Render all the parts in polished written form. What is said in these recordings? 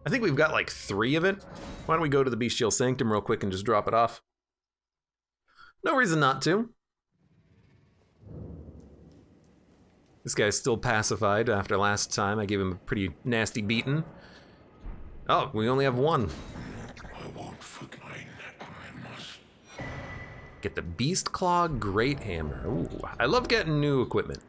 I think we've got like 3 of it. Why don't we go to the Bestial Sanctum real quick and just drop it off? No reason not to. This guy's still pacified after last time. I gave him a pretty nasty beating. Oh, we only have 1. I won't forget. I must. Get the Beast Claw Great Hammer. Ooh, I love getting new equipment.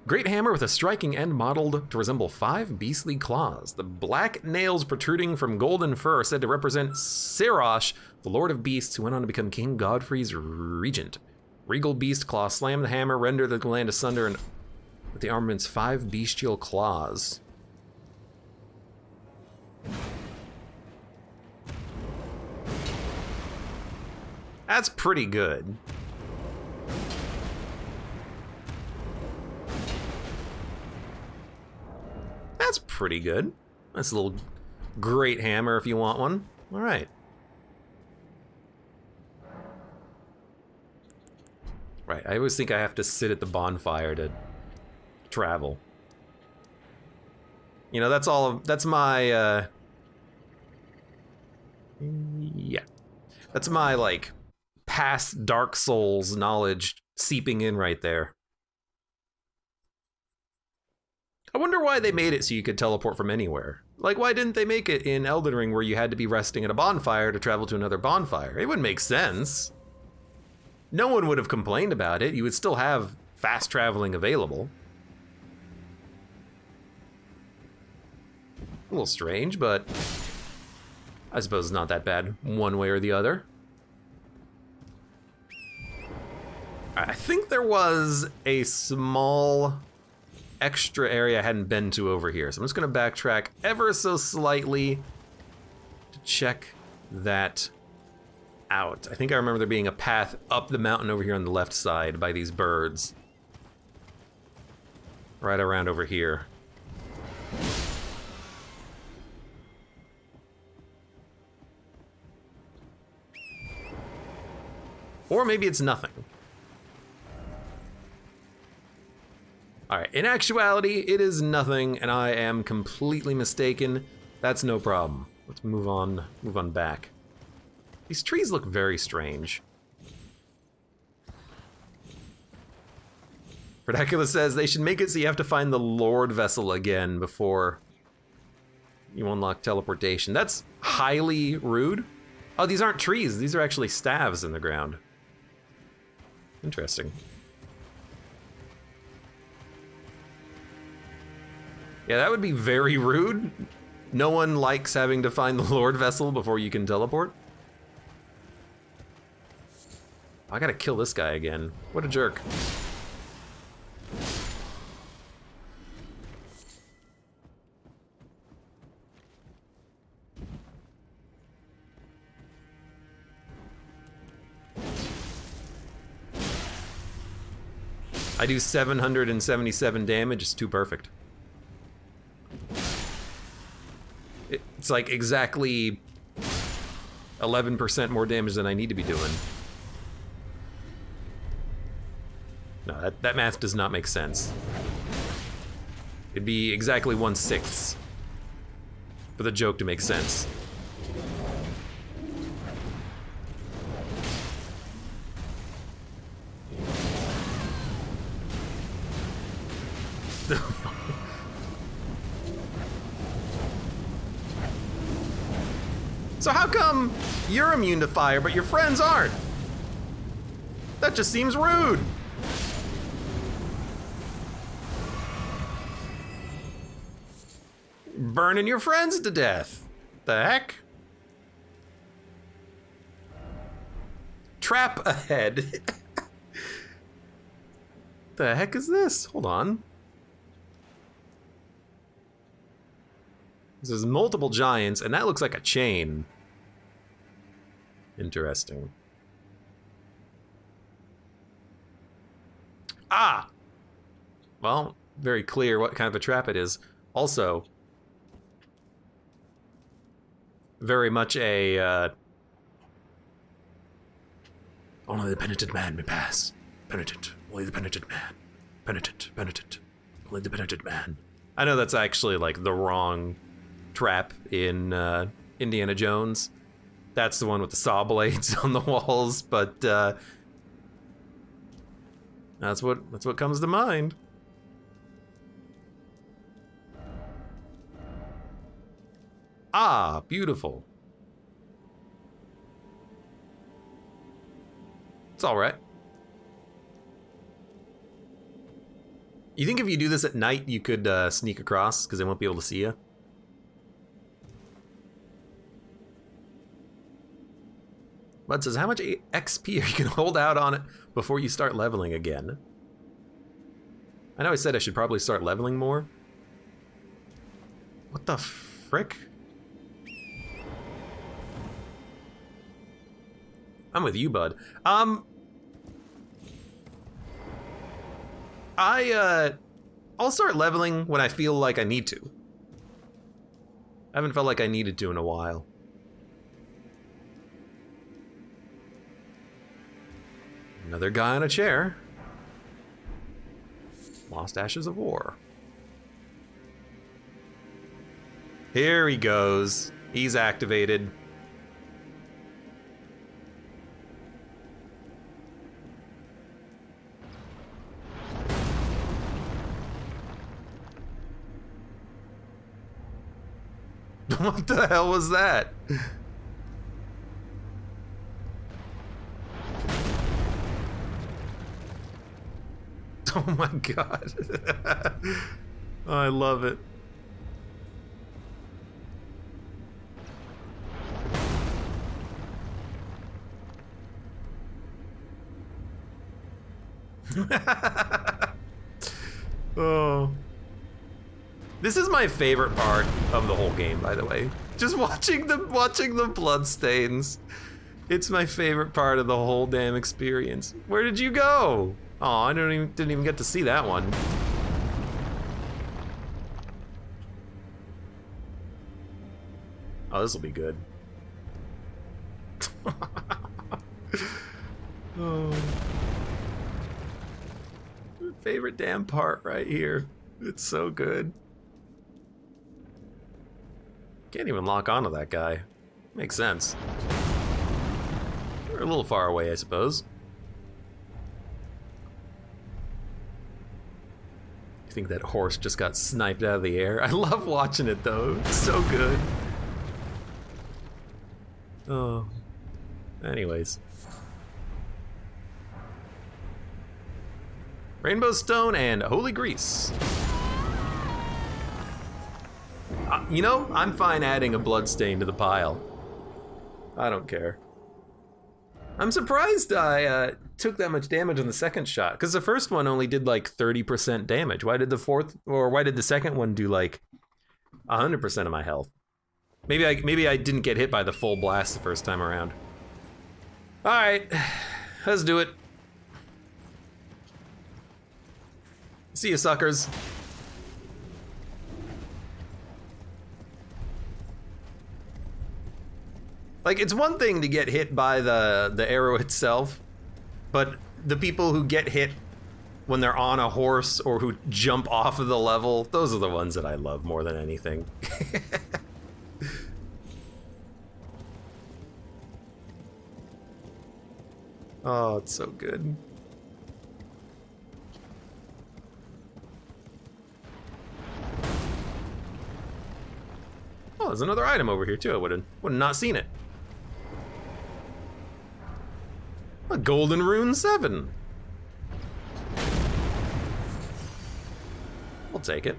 Great hammer with a striking end modeled to resemble 5 beastly claws. The black nails protruding from golden fur are said to represent Serosh, the Lord of Beasts, who went on to become King Godfrey's regent. Regal beast claw, slam the hammer, render the land asunder, and with the armament's 5 bestial claws. That's pretty good. That's pretty good. That's a little great hammer if you want one. All right. Right, I always think I have to sit at the bonfire to travel. You know, that's my, yeah. That's my, like, past Dark Souls knowledge seeping in right there. I wonder why they made it so you could teleport from anywhere. Like, why didn't they make it in Elden Ring where you had to be resting at a bonfire to travel to another bonfire? It wouldn't make sense. No one would have complained about it. You would still have fast traveling available. A little strange, but I suppose it's not that bad one way or the other. I think there was a small extra area I hadn't been to over here. So I'm just gonna backtrack ever so slightly to check that out. I think I remember there being a path up the mountain over here on the left side by these birds. Right around over here. Or maybe it's nothing. All right, in actuality, it is nothing, and I am completely mistaken. That's no problem. Let's move on back. These trees look very strange. Verdacula says they should make it so you have to find the Lord vessel again before you unlock teleportation. That's highly rude. Oh, these aren't trees. These are actually staves in the ground. Interesting. Yeah, that would be very rude. No one likes having to find the Lord vessel before you can teleport. I gotta kill this guy again. What a jerk. I do 777 damage, it's too perfect. It's like exactly 11% more damage than I need to be doing. No, that math does not make sense. It'd be exactly 1/6 for the joke to make sense. So how come you're immune to fire, but your friends aren't? That just seems rude. Burning your friends to death. The heck? Trap ahead. The heck is this? Hold on. This is multiple giants, and that looks like a chain. Interesting. Ah! Well, very clear what kind of a trap it is. Also, very much a, only the penitent man may pass. Penitent, only the penitent man. Penitent, penitent, only the penitent man. I know that's actually like the wrong trap in Indiana Jones. That's the one with the saw blades on the walls, but that's what comes to mind. Ah, beautiful. It's all right. You think if you do this at night, you could sneak across because they won't be able to see you? Bud says, how much XP are you gonna hold out on it before you start leveling again? I know I said I should probably start leveling more. What the frick? I'm with you, bud. I'll start leveling when I feel like I need to. I haven't felt like I needed to in a while. Another guy on a chair. Lost Ashes of War. Here he goes. He's activated. What the hell was that? Oh my god. Oh, I love it. Oh. This is my favorite part of the whole game, by the way. Just watching the bloodstains. It's my favorite part of the whole damn experience. Where did you go? Oh, I didn't even get to see that one. Oh, this will be good. Oh. Favorite damn part right here. It's so good. Can't even lock onto that guy. Makes sense. We're a little far away, I suppose. You think that horse just got sniped out of the air? I love watching it though. It's so good. Oh. Anyways. Rainbow Stone and Holy Grease. You know, I'm fine adding a bloodstain to the pile. I don't care. I'm surprised I took that much damage on the second shot, because the first one only did like 30% damage. Why did the second one do like 100% of my health? Maybe I didn't get hit by the full blast the first time around. All right, let's do it. See you, suckers. Like, it's one thing to get hit by the arrow itself, but the people who get hit when they're on a horse or who jump off of the level, those are the ones that I love more than anything. Oh, it's so good. Oh, there's another item over here too. I would have not seen it. A golden rune 7. We'll take it.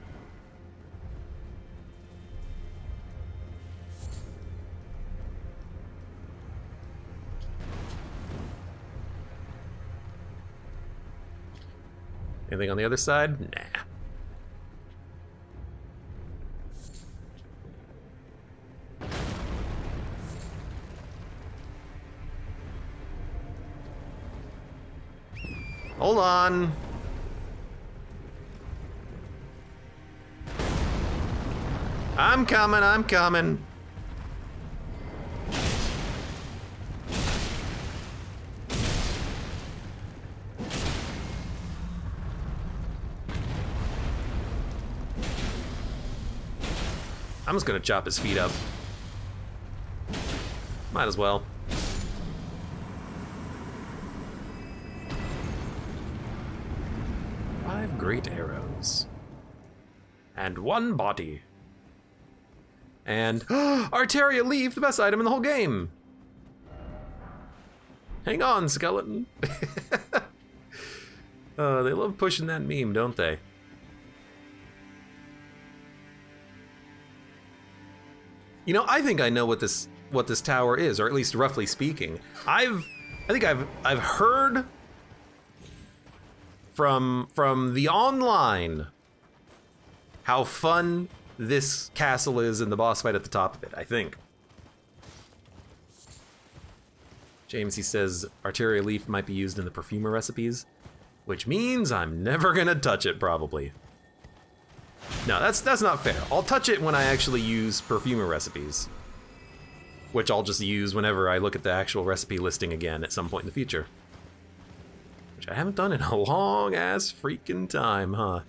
Anything on the other side? Nah. Hold on. I'm coming, I'm coming. I'm just gonna chop his feet up. Might as well. Five great arrows. And one body. And Arteria Leaf, the best item in the whole game. Hang on, skeleton. They love pushing that meme, don't they? You know, I think I know what this tower is, or at least roughly speaking. I think I've heard from the online how fun this castle is and the boss fight at the top of it, I think. James, he says Arteria Leaf might be used in the perfumer recipes, which means I'm never gonna touch it, probably. No, that's not fair. I'll touch it when I actually use perfumer recipes, which I'll just use whenever I look at the actual recipe listing again at some point in the future. Which I haven't done in a long-ass freaking time, huh?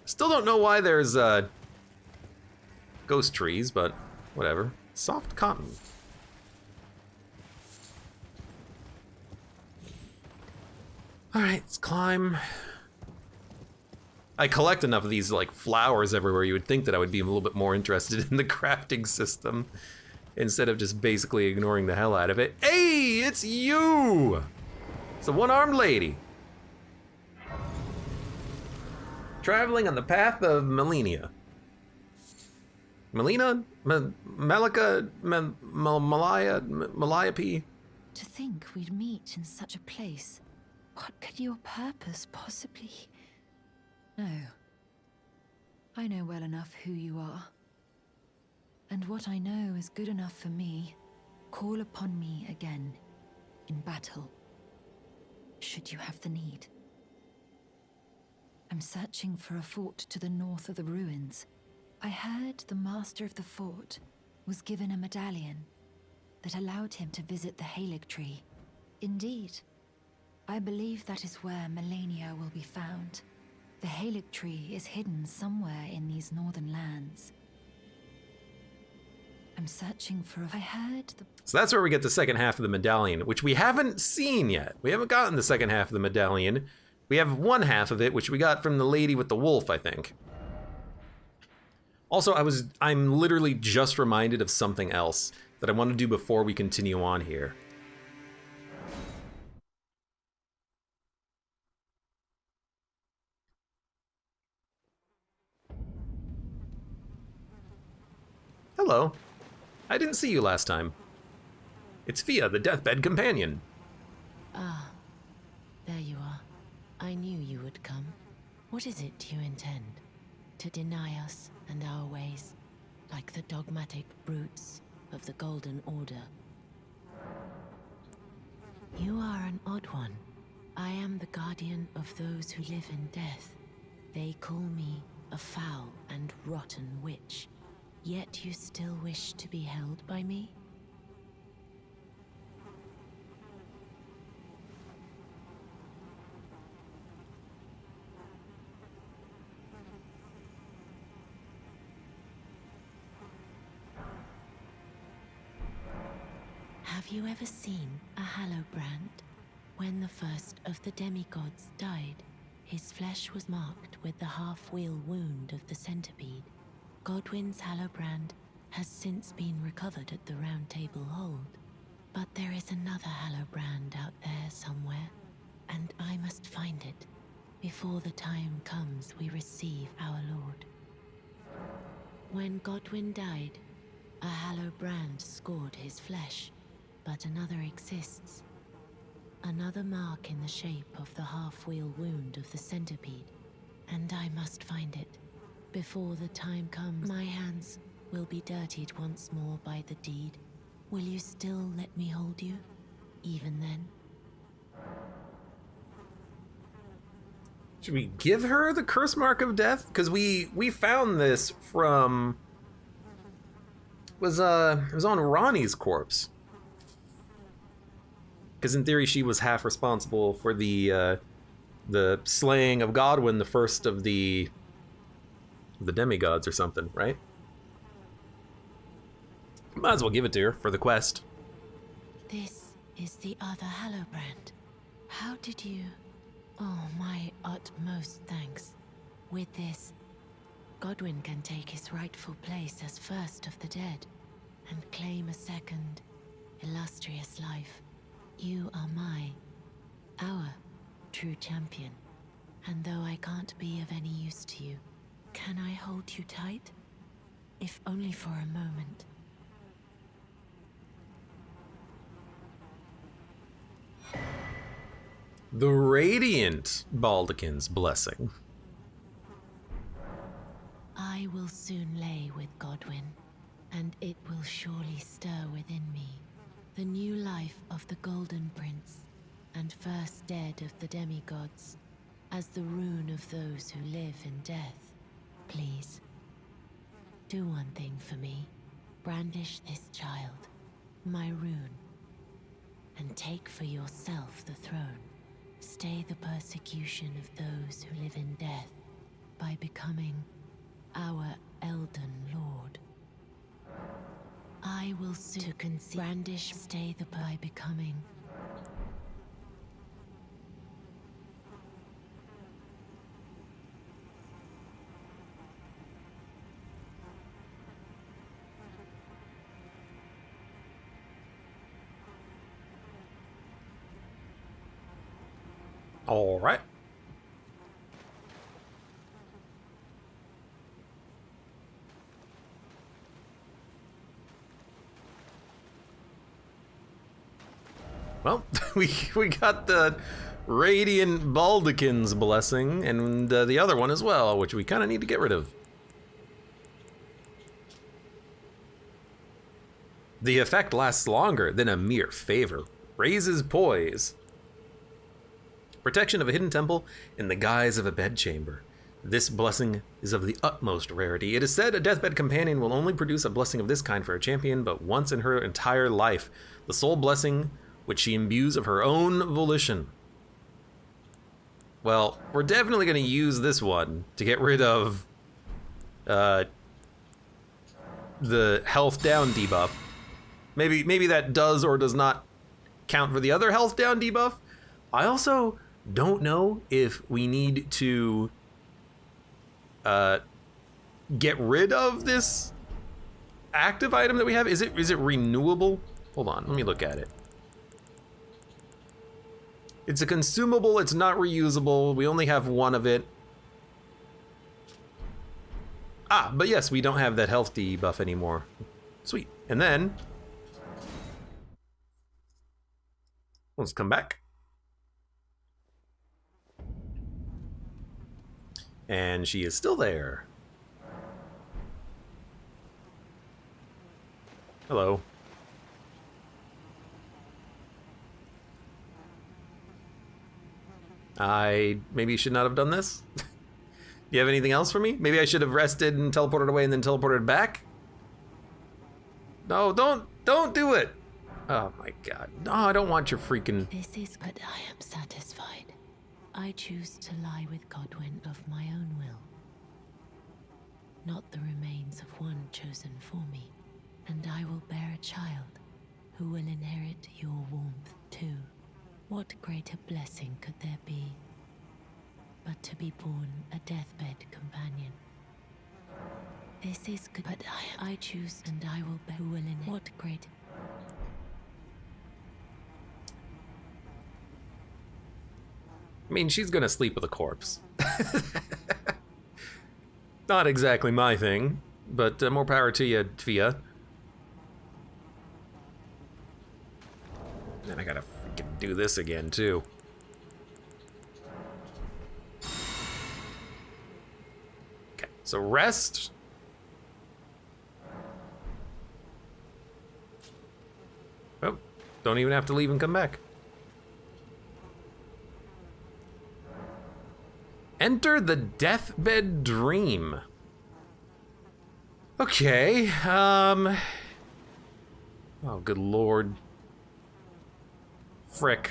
Still don't know why there's ghost trees, but whatever. Soft cotton. Alright, let's climb. I collect enough of these like flowers everywhere, you would think that I would be a little bit more interested in the crafting system instead of just basically ignoring the hell out of it. Hey, it's you! It's the one-armed lady. Traveling on the path of Melania. Melina? Malika? Maliope? To think we'd meet in such a place. What could your purpose possibly... No. I know well enough who you are. And what I know is good enough for me. Call upon me again, in battle, should you have the need. I'm searching for a fort to the north of the ruins. I heard the master of the fort was given a medallion that allowed him to visit the Halig tree. Indeed, I believe that is where Melania will be found. The Halig tree is hidden somewhere in these northern lands. I'm searching for a... I heard the... So that's where we get the second half of the medallion, which we haven't seen yet. We haven't gotten the second half of the medallion. We have one half of it, which we got from the lady with the wolf, I think. Also, I'm literally just reminded of something else that I want to do before we continue on here. Hello. I didn't see you last time. It's Fia, the deathbed companion. Ah, there you are. I knew you would come. What is it you intend? To deny us and our ways, like the dogmatic brutes of the Golden Order? You are an odd one. I am the guardian of those who live in death. They call me a foul and rotten witch. Yet you still wish to be held by me? Have you ever seen a Hallowbrand? When the first of the demigods died, his flesh was marked with the half-wheel wound of the centipede. Godwyn's Hallowbrand has since been recovered at the Round Table Hold, but there is another Hallowbrand out there somewhere, and I must find it before the time comes we receive our Lord. When Godwyn died, a Hallowbrand scored his flesh, but another exists. Another mark in the shape of the half-wheel wound of the centipede, and I must find it. Before the time comes, my hands will be dirtied once more by the deed. Will you still let me hold you, even then? Should we give her the curse mark of death? Because we found this from... it was on Ronnie's corpse. Because in theory she was half responsible for the slaying of Godwyn, the first of the The demigods or something, right? Might as well give it to her for the quest. This is the other Hallowbrand. How did you... Oh, my utmost thanks. With this, Godwyn can take his rightful place as first of the dead and claim a second, illustrious life. You are our true champion. And though I can't be of any use to you, can I hold you tight? If only for a moment. The Radiant Baldekin's blessing. I will soon lay with Godwyn, and it will surely stir within me the new life of the Golden Prince, and first dead of the demigods, as the rune of those who live in death. Please, do one thing for me. Brandish this child, my rune, and take for yourself the throne. Stay the persecution of those who live in death by becoming our Elden Lord. I will soon to conceive. Brandish stay the by becoming. All right. Well, we got the Radiant Baldekin's blessing and the other one as well, which we kind of need to get rid of. The effect lasts longer than a mere favor. Raises poise. Protection of a hidden temple in the guise of a bedchamber. This blessing is of the utmost rarity. It is said a deathbed companion will only produce a blessing of this kind for a champion but once in her entire life. The sole blessing which she imbues of her own volition. Well, we're definitely going to use this one to get rid of the health down debuff. Maybe that does or does not count for the other health down debuff. I also don't know if we need to get rid of this active item that we have. Is it renewable? Hold on, let me look at it. It's a consumable, it's not reusable. We only have one of it. Ah, but yes, we don't have that health debuff anymore. Sweet. And then let's come back. And she is still there. Hello. I maybe should not have done this. Do you have anything else for me? Maybe I should have rested and teleported away and then teleported back? No, don't do it. Oh my god. No, I don't want your freaking... This is, but I am satisfied. I choose to lie with Godwyn of my own will. Not the remains of one chosen for me. And I will bear a child who will inherit your warmth too. What greater blessing could there be but to be born a deathbed companion? This is good, but I choose, and I will bear who will inherit. What great... I mean, she's gonna sleep with a corpse. Not exactly my thing, but more power to you, Fia. Then I gotta freaking do this again, too. Okay, so rest. Oh, don't even have to leave and come back. Enter the deathbed dream. Okay, oh, good lord. Frick.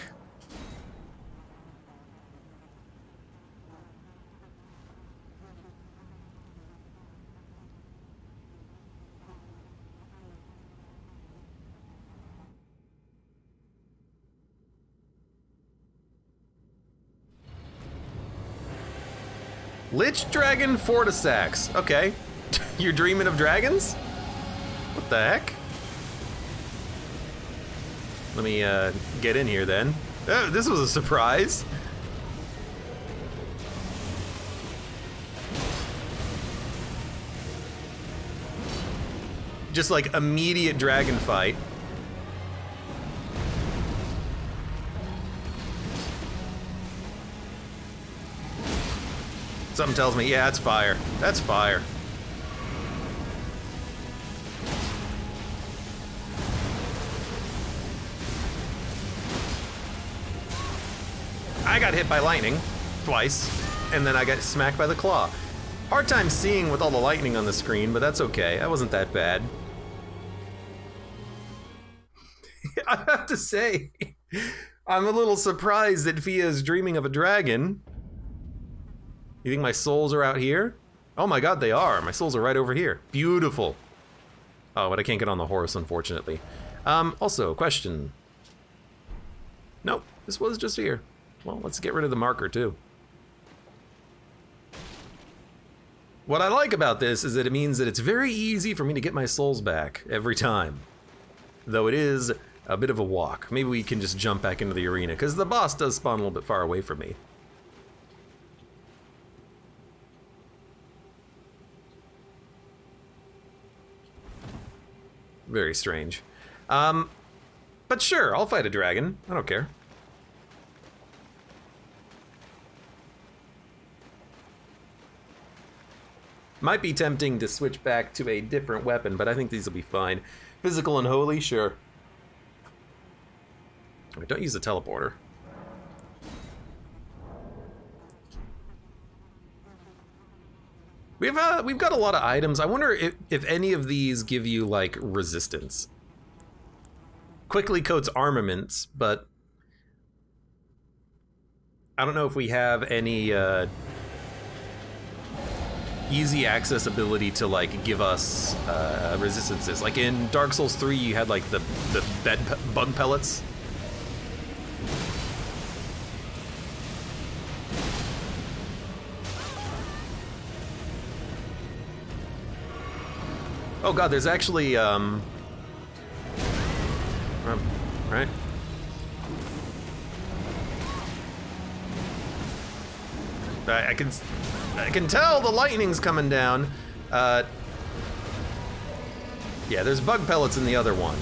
Lich Dragon Fortisax. Okay. You're dreaming of dragons? What the heck? Let me get in here then. Oh, this was a surprise. Just like immediate dragon fight. Something tells me, yeah, it's fire. That's fire. I got hit by lightning twice, and then I got smacked by the claw. Hard time seeing with all the lightning on the screen, but that's okay. That wasn't that bad. I have to say, I'm a little surprised that Fia's dreaming of a dragon. You think my souls are out here? Oh my god, they are. My souls are right over here. Beautiful. Oh, but I can't get on the horse, unfortunately. Also, question. Nope, this was just here. Well, let's get rid of the marker, too. What I like about this is that it means that it's very easy for me to get my souls back every time. Though it is a bit of a walk. Maybe we can just jump back into the arena, because the boss does spawn a little bit far away from me. Very strange. But sure, I'll fight a dragon. I don't care. Might be tempting to switch back to a different weapon, but I think these will be fine. Physical and holy, sure. Don't use the teleporter. We've got a lot of items. I wonder if any of these give you like resistance. Quickly coats armaments, but I don't know if we have any easy access ability to like give us resistances. Like in Dark Souls 3, you had like the bug pellets. Oh god, there's actually, right? I can tell the lightning's coming down. Yeah, there's bug pellets in the other one,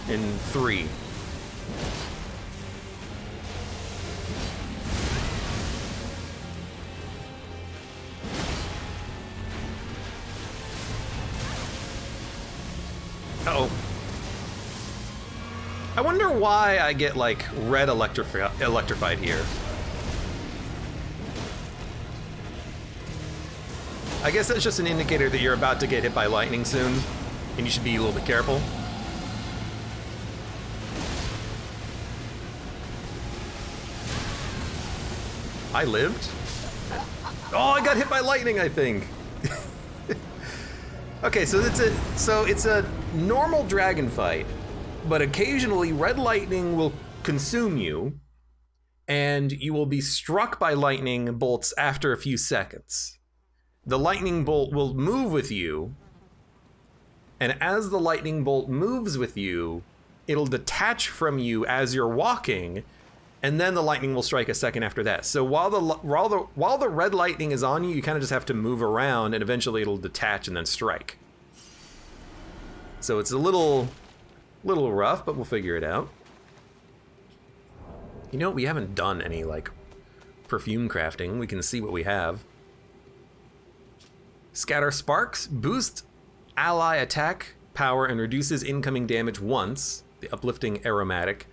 in 3. Uh-oh. I wonder why I get, like, red electrified here. I guess that's just an indicator that you're about to get hit by lightning soon, and you should be a little bit careful. I lived? Oh, I got hit by lightning, I think. Okay, so it's a normal dragon fight, but occasionally red lightning will consume you, and you will be struck by lightning bolts after a few seconds. The lightning bolt will move with you, and as the lightning bolt moves with you, it'll detach from you as you're walking, and then the lightning will strike a second after that. So while the red lightning is on you, you kind of just have to move around, and eventually it'll detach and then strike. So it's a little rough, but we'll figure it out. You know, we haven't done any like perfume crafting. We can see what we have. Scatter sparks, boost ally attack power and reduces incoming damage once. The uplifting aromatic.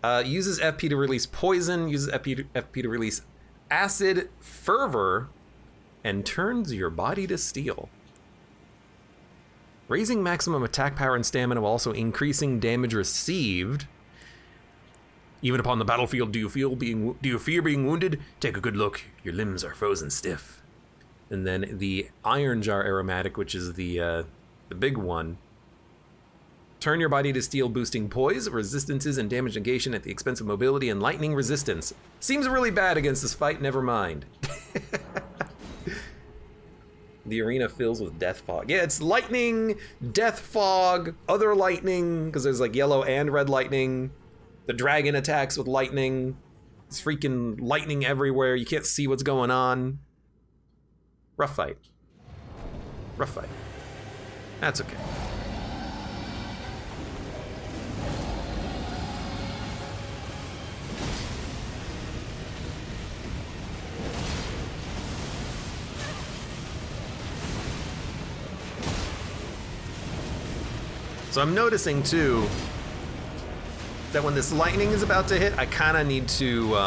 Uses FP to release poison, uses FP to release acid, fervor, and turns your body to steel. Raising maximum attack power and stamina while also increasing damage received. Even upon the battlefield, do you fear being wounded? Take a good look. Your limbs are frozen stiff. And then the Iron Jar aromatic, which is the big one. Turn your body to steel, boosting poise, resistances, and damage negation at the expense of mobility and lightning resistance. Seems really bad against this fight, never mind. The arena fills with death fog. Yeah, it's lightning, death fog, other lightning, because there's like yellow and red lightning. The dragon attacks with lightning. It's freaking lightning everywhere. You can't see what's going on. Rough fight. Rough fight. That's okay. So I'm noticing too that when this lightning is about to hit, I kind of need to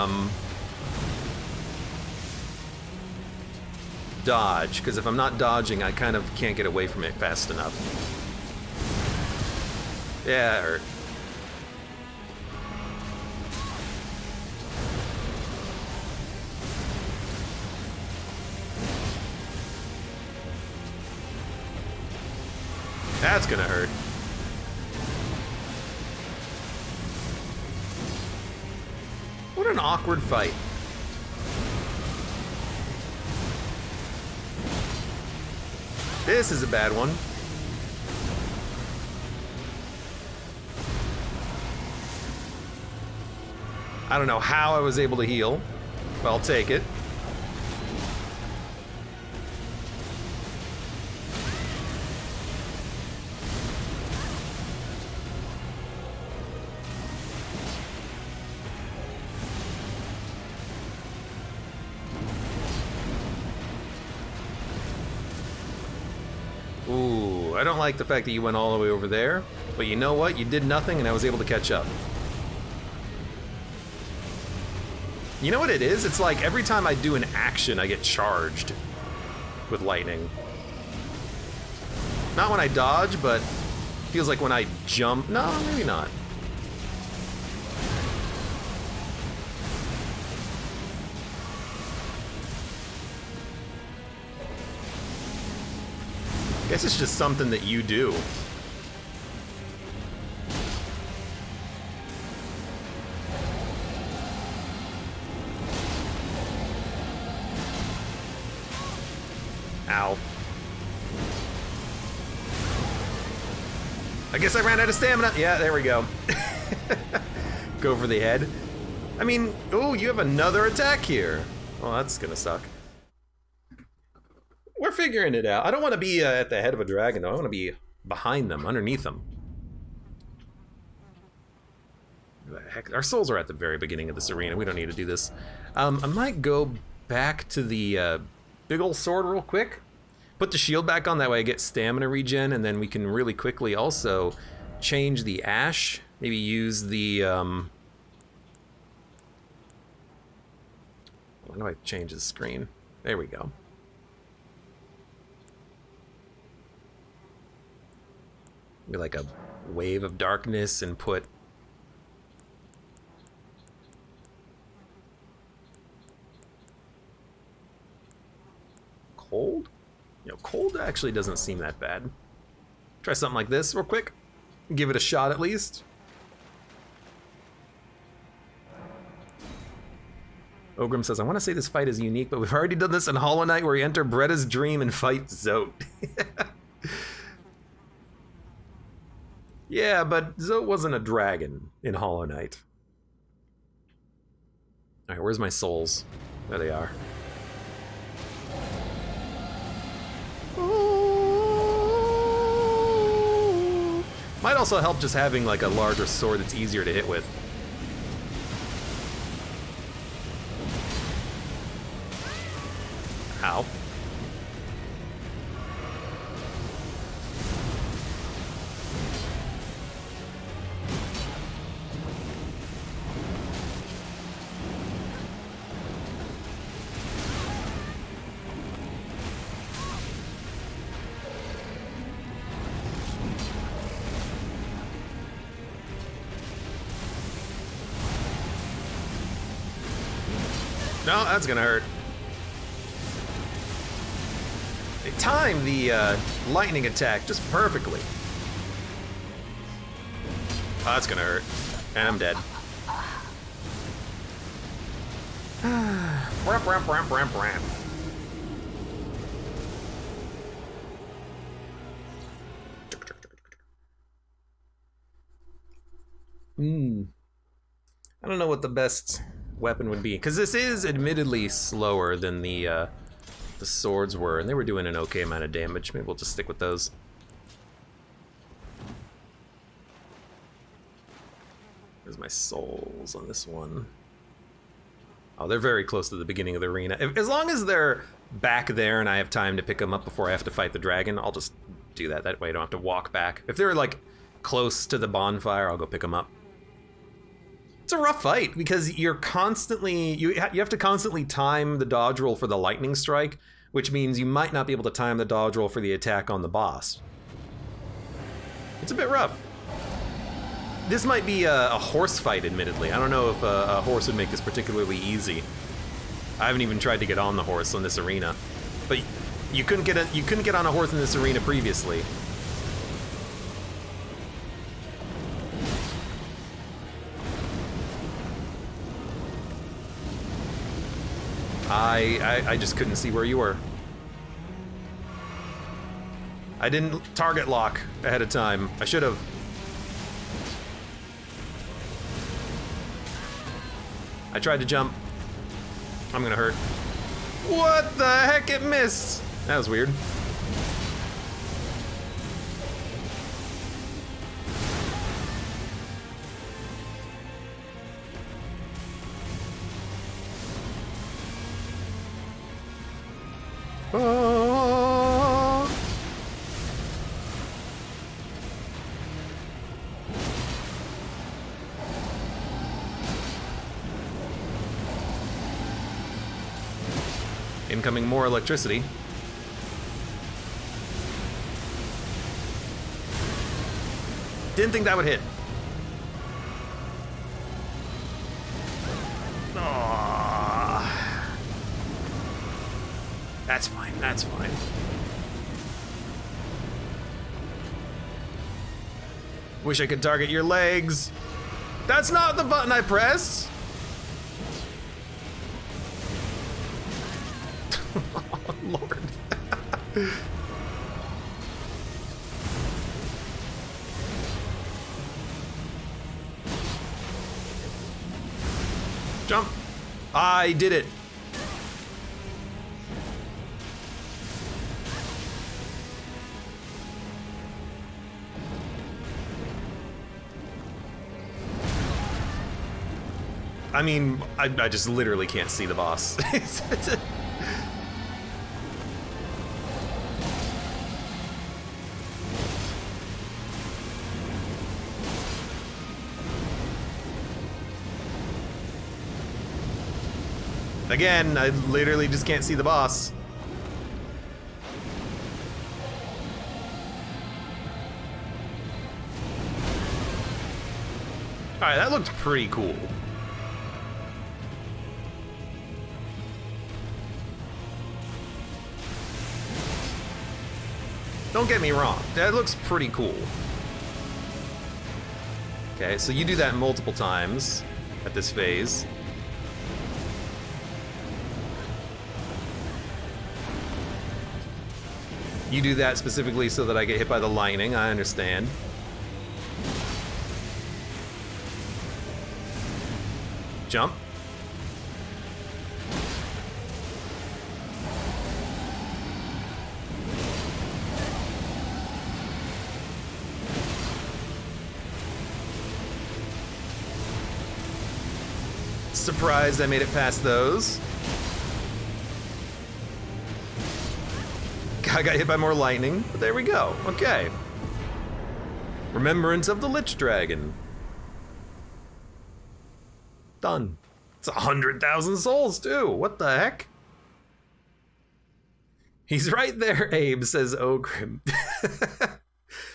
dodge, because if I'm not dodging, I kind of can't get away from it fast enough. Yeah, that hurt. That's gonna hurt. What an awkward fight. This is a bad one. I don't know how I was able to heal, but I'll take it. Ooh, I don't like the fact that you went all the way over there, but you know what? You did nothing and I was able to catch up. You know what it is? It's like every time I do an action, I get charged with lightning. Not when I dodge, but it feels like when I jump. No, maybe not. Guess it's just something that you do. Ow. I guess I ran out of stamina. Yeah, there we go. Go for the head. I mean, oh, you have another attack here. Oh, that's gonna suck. We're figuring it out. I don't want to be at the head of a dragon, though. I want to be behind them, underneath them. The heck? Our souls are at the very beginning of this arena. We don't need to do this. I might go back to the big ol' sword real quick. Put the shield back on, that way I get stamina regen, and then we can really quickly also change the ash. Maybe use the... Why do I change the screen? There we go. Be like a wave of darkness and put cold? You know, cold actually doesn't seem that bad. Try something like this real quick. Give it a shot at least. Ogrim says, I want to say this fight is unique, but we've already done this in Hollow Knight where you enter Bretta's dream and fight Zote. Yeah, but Zote wasn't a dragon in Hollow Knight. Alright, where's my souls? There they are. Ooh. Might also help just having like a larger sword that's easier to hit with. Ow. No, that's gonna hurt. They timed the lightning attack just perfectly. Oh, that's gonna hurt. And I'm dead. I don't know what the best weapon would be, because this is admittedly slower than the swords were, and they were doing an okay amount of damage. Maybe we'll just stick with those. There's my souls on this one. Oh, they're very close to the beginning of the arena. As long as they're back there and I have time to pick them up before I have to fight the dragon, I'll just do that. That way I don't have to walk back. If they're like close to the bonfire, I'll go pick them up. It's a rough fight because you're constantly, you have to constantly time the dodge roll for the lightning strike, which means you might not be able to time the dodge roll for the attack on the boss. It's a bit rough. This might be a horse fight, admittedly. I don't know if a horse would make this particularly easy. I haven't even tried to get on the horse on this arena, but you couldn't get on a horse in this arena previously. I just couldn't see where you were. I didn't target lock ahead of time. I should have. I tried to jump. I'm gonna hurt. What the heck? It missed. That was weird. Oh. Incoming more electricity. Didn't think that would hit. Oh. That's fine, that's fine. Wish I could target your legs. That's not the button I pressed. Oh, Lord. Jump. I did it. I mean, I just literally can't see the boss. Again, I literally just can't see the boss. Alright, that looked pretty cool. Don't get me wrong, that looks pretty cool. Okay, so you do that multiple times at this phase. You do that specifically so that I get hit by the lightning, I understand. Jump. Surprised I made it past those. I got hit by more lightning, but there we go. Okay. Remembrance of the Lich Dragon. Done. It's 100,000 souls too. What the heck? He's right there, Abe, says Ogrim.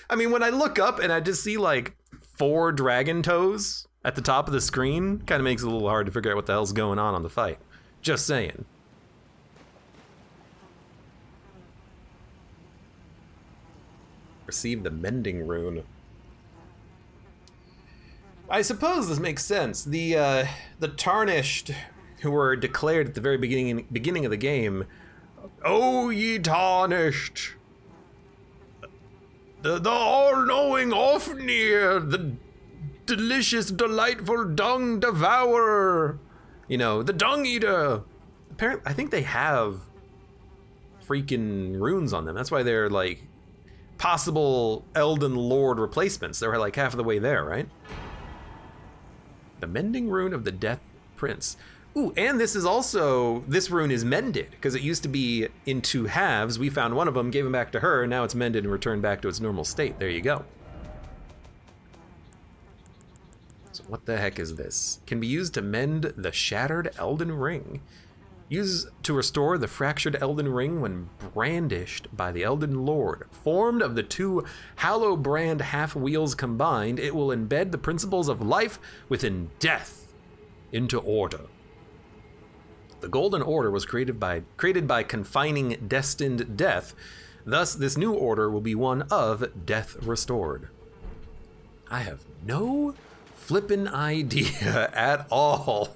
I mean, when I look up and I just see like 4 dragon toes at the top of the screen, kind of makes it a little hard to figure out what the hell's going on the fight. Just saying. Receive the mending rune. I suppose this makes sense. The Tarnished, who were declared at the very beginning of the game, "Oh ye Tarnished, the all-knowing Ofnir, the delicious, delightful dung devourer. You know, the dung eater. Apparently, I think they have freaking runes on them. That's why they're like possible Elden Lord replacements. They're like half of the way there, right? The mending rune of the Death Prince. Ooh, and this rune is mended, because it used to be in 2 halves. We found one of them, gave them back to her, and now it's mended and returned back to its normal state. There you go. So what the heck is this? Can be used to mend the shattered Elden Ring. Used to restore the fractured Elden Ring when brandished by the Elden Lord. Formed of the 2 Hallow Brand half-wheels combined, it will embed the principles of life within death into order. The Golden Order was created by confining destined death. Thus, this new order will be one of death restored. I have no flippin' idea at all.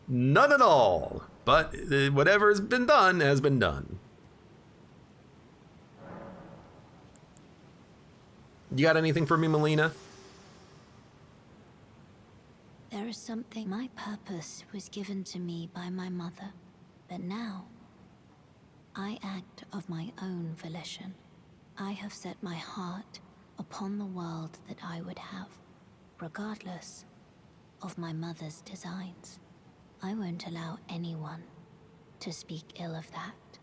None at all. But whatever has been done has been done. You got anything for me, Melina? There is something. My purpose was given to me by my mother, but now I act of my own volition. I have set my heart upon the world that I would have, regardless of my mother's designs. I won't allow anyone to speak ill of that,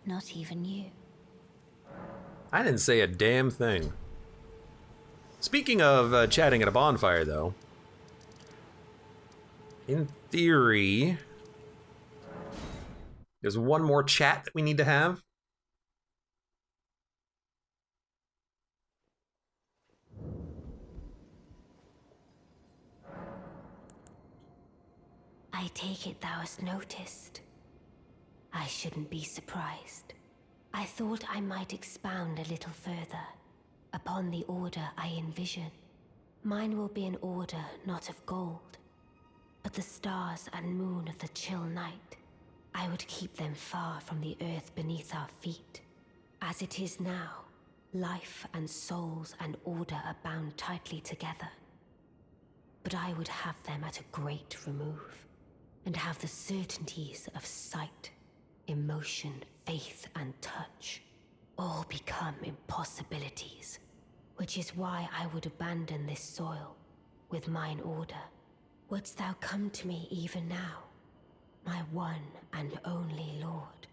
not even you. I didn't say a damn thing. Speaking of chatting at a bonfire, though, in theory, there's one more chat that we need to have. I take it thou hast noticed. I shouldn't be surprised. I thought I might expound a little further upon the order I envision. Mine will be an order not of gold, but the stars and moon of the chill night. I would keep them far from the earth beneath our feet. As it is now, life and souls and order are bound tightly together. But I would have them at a great remove, and have the certainties of sight, emotion, faith, and touch all become impossibilities, which is why I would abandon this soil with mine order. Wouldst thou come to me even now, my one and only Lord?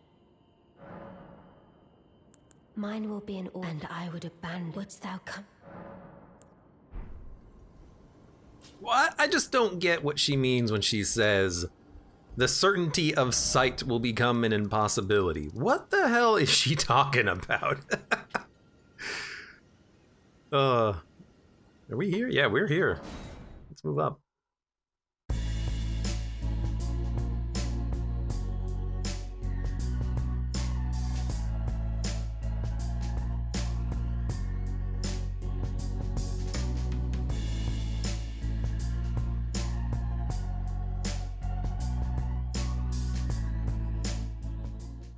Mine will be an order, and I would abandon. Wouldst thou come? What? I just don't get what she means when she says the certainty of sight will become an impossibility. What the hell is she talking about? Are we here? Yeah, we're here. Let's move up.